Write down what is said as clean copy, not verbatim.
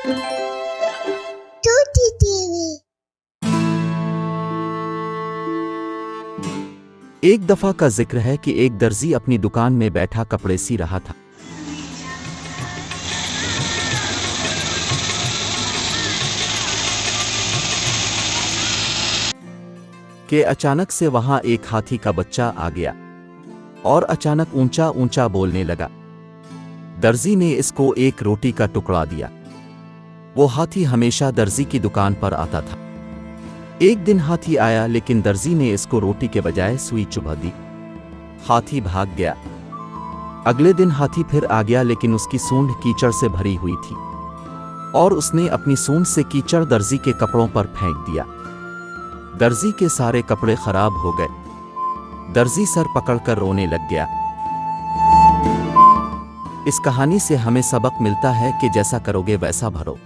टूटी टीवी। एक दफा का जिक्र है कि एक दर्जी अपनी दुकान में बैठा कपड़े सी रहा था कि अचानक से वहां एक हाथी का बच्चा आ गया और अचानक ऊंचा ऊंचा बोलने लगा। दर्जी ने इसको एक रोटी का टुकड़ा दिया। वो हाथी हमेशा दर्जी की दुकान पर आता था। एक दिन हाथी आया लेकिन दर्जी ने इसको रोटी के बजाय सुई चुभा दी। हाथी भाग गया। अगले दिन हाथी फिर आ गया लेकिन उसकी सूंड कीचड़ से भरी हुई थी और उसने अपनी सूंड से कीचड़ दर्जी के कपड़ों पर फेंक दिया। दर्जी के सारे कपड़े खराब हो गए। दर्जी सर पकड़कर रोने लग गया। इस कहानी से हमें सबक मिलता है कि जैसा करोगे वैसा भरो।